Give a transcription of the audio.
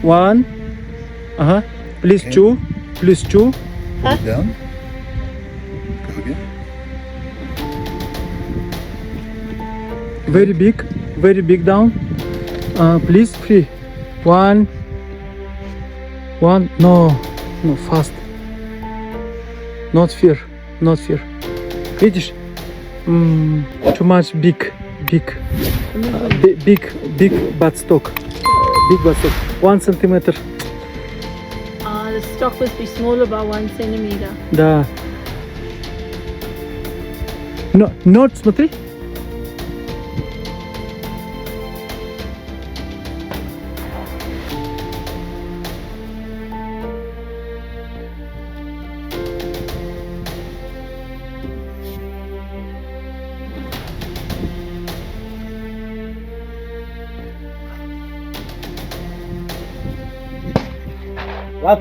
One. Please Okay. two. Please two. Put it down. Go again. Very big. Very big down. Please three. One. One. No. No, fast. Not fear. Not fear. Видишь? Too much big. Big. Big buttstock. Big buttstock. 1 centimeter. The stock must be smaller by 1 centimeter. Да. Но, нот, смотри. What?